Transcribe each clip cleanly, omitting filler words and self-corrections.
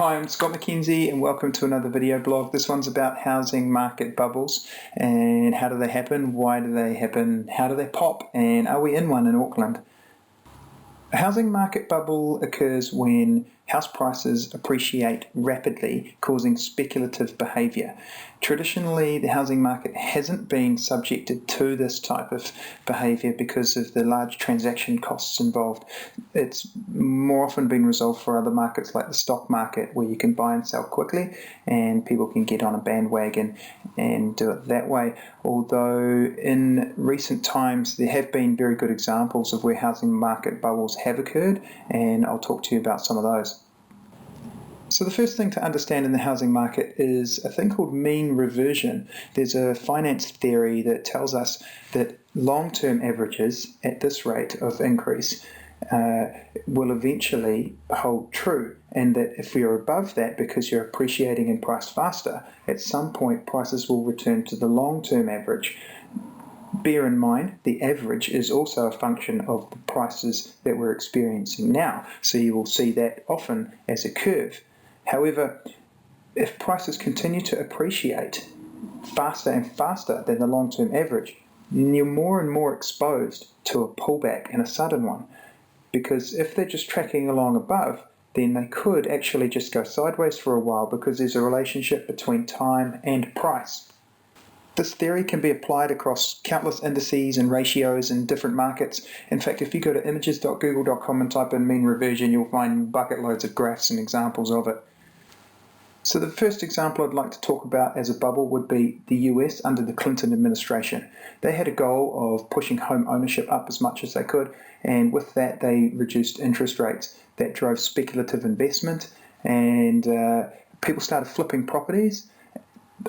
Hi, I'm Scott Mackenzie and welcome to another video blog. This one's about housing market bubbles and how do they happen, why do they happen, how do they pop, and are we in one in Auckland? A housing market bubble occurs when house prices appreciate rapidly, causing speculative behaviour. Traditionally, the housing market hasn't been subjected to this type of behaviour because of the large transaction costs involved. It's more often been resolved for other markets like the stock market, where you can buy and sell quickly and people can get on a bandwagon and do it that way. Although in recent times there have been very good examples of where housing market bubbles have occurred, and I'll talk to you about some of those. So the first thing to understand in the housing market is a thing called mean reversion. There's a finance theory that tells us that long-term averages at this rate of increase will eventually hold true, and that if we are above that because you're appreciating in price faster, at some point prices will return to the long-term average. Bear in mind, the average is also a function of the prices that we're experiencing now, so you will see that often as a curve. However, if prices continue to appreciate faster and faster than the long-term average, then you're more and more exposed to a pullback, and a sudden one, because if they're just tracking along above, then they could actually just go sideways for a while because there's a relationship between time and price. This theory can be applied across countless indices and ratios in different markets. In fact, if you go to images.google.com and type in mean reversion, you'll find bucket loads of graphs and examples of it. So the first example I'd like to talk about as a bubble would be the US under the Clinton administration. They had a goal of pushing home ownership up as much as they could, and with that they reduced interest rates. That drove speculative investment, and people started flipping properties.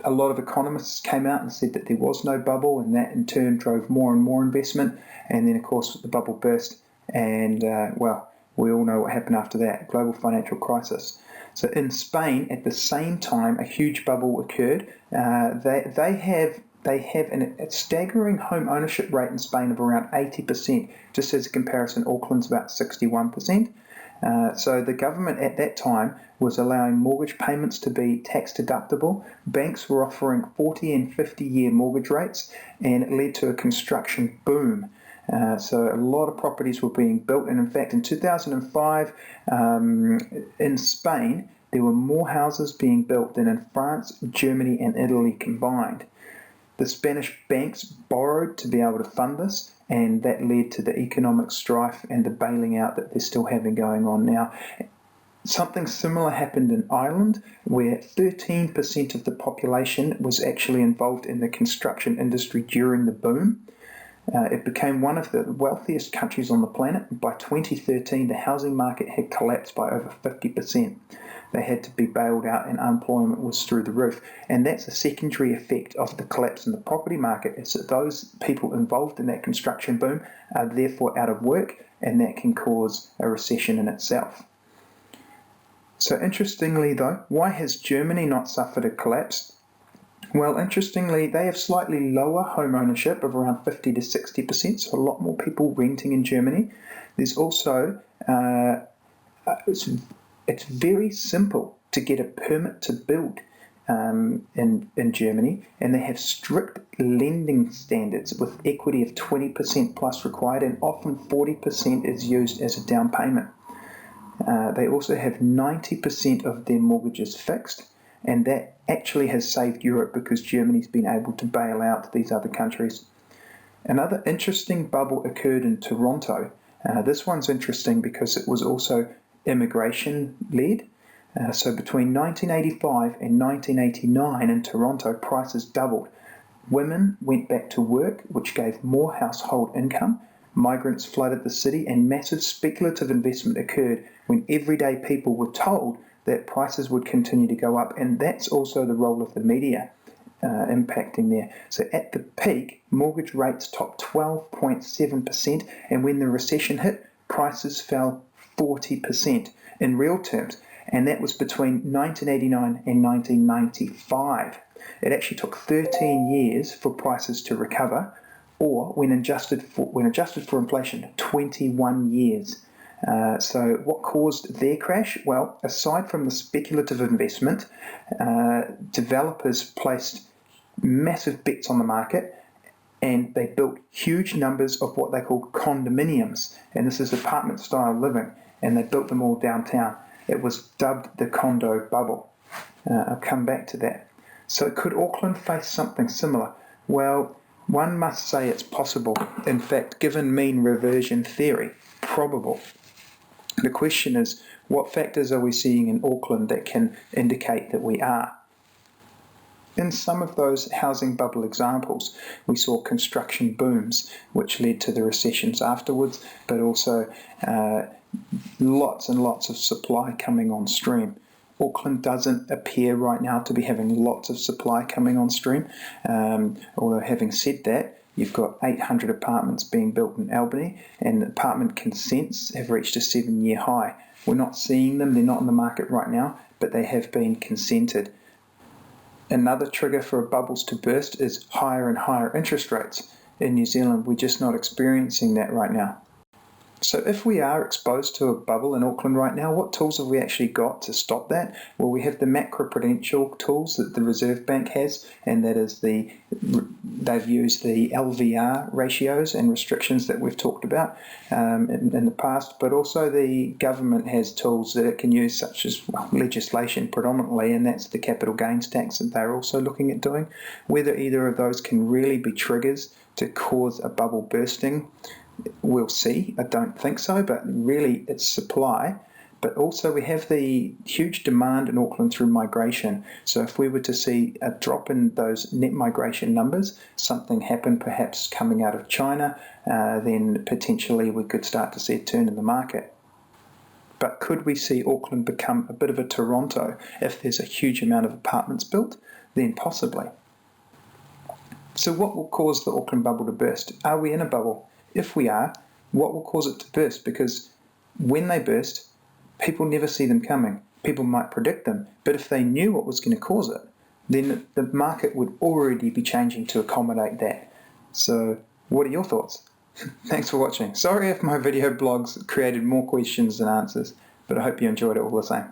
A lot of economists came out and said that there was no bubble, and that in turn drove more and more investment. And then of course the bubble burst, and well, we all know what happened after that, global financial crisis. So in Spain at the same time a huge bubble occurred. They have a staggering home ownership rate in Spain of around 80%. Just as a comparison, Auckland's about 61%. So the government at that time was allowing mortgage payments to be tax deductible. Banks were offering 40 and 50-year mortgage rates, and it led to a construction boom. So a lot of properties were being built, and in fact in 2005 in Spain there were more houses being built than in France, Germany and Italy combined. The Spanish banks borrowed to be able to fund this, and that led to the economic strife and the bailing out that they're still having going on now. Something similar happened in Ireland, where 13% of the population was actually involved in the construction industry during the boom. It became one of the wealthiest countries on the planet. By 2013, the housing market had collapsed by over 50%. They had to be bailed out, and unemployment was through the roof. And that's a secondary effect of the collapse in the property market, is that those people involved in that construction boom are therefore out of work, and that can cause a recession in itself. So interestingly though, why has Germany not suffered a collapse? Well, interestingly, they have slightly lower home ownership of around 50 to 60%, so a lot more people renting in Germany. There's also, it's very simple to get a permit to build in Germany, and they have strict lending standards with equity of 20% plus required, and often 40% is used as a down payment. They also have 90% of their mortgages fixed, and that actually has saved Europe because Germany's been able to bail out these other countries. Another interesting bubble occurred in Toronto. This one's interesting because it was also immigration-led. So between 1985 and 1989 in Toronto, prices doubled. Women went back to work, which gave more household income. Migrants flooded the city, and massive speculative investment occurred when everyday people were told that prices would continue to go up, and that's also the role of the media impacting there. So at the peak, mortgage rates topped 12.7%, and when the recession hit, prices fell 40% in real terms, and that was between 1989 and 1995. It actually took 13 years for prices to recover, or when adjusted for inflation, 21 years. So what caused their crash? Well, aside from the speculative investment, developers placed massive bets on the market, and they built huge numbers of what they call condominiums, and this is apartment style living, and they built them all downtown. It was dubbed the condo bubble. I'll come back to that. So could Auckland face something similar? Well, one must say it's possible. In fact, given mean reversion theory, probable. The question is, what factors are we seeing in Auckland that can indicate that we are? In some of those housing bubble examples, we saw construction booms, which led to the recessions afterwards, but also lots and lots of supply coming on stream. Auckland doesn't appear right now to be having lots of supply coming on stream, although having said that, you've got 800 apartments being built in Albany, and apartment consents have reached a 7-year high. We're not seeing them, they're not in the market right now, but they have been consented. Another trigger for bubbles to burst is higher and higher interest rates. In New Zealand, we're just not experiencing that right now. So if we are exposed to a bubble in Auckland right now, what tools have we actually got to stop that? Well, we have the macroprudential tools that the Reserve Bank has, and that is they've used the LVR ratios and restrictions that we've talked about in the past, but also the government has tools that it can use, such as legislation predominantly, and that's the capital gains tax that they're also looking at doing. Whether either of those can really be triggers to cause a bubble bursting, we'll see. I don't think so, but really it's supply. But also we have the huge demand in Auckland through migration. So if we were to see a drop in those net migration numbers, something happen perhaps coming out of China, then potentially we could start to see a turn in the market. But could we see Auckland become a bit of a Toronto if there's a huge amount of apartments built? Then possibly. So what will cause the Auckland bubble to burst? Are we in a bubble? If we are, what will cause it to burst? Because when they burst, people never see them coming. People might predict them, but if they knew what was going to cause it, then the market would already be changing to accommodate that. So what are your thoughts? Thanks for watching. Sorry if my video blogs created more questions than answers, but I hope you enjoyed it all the same.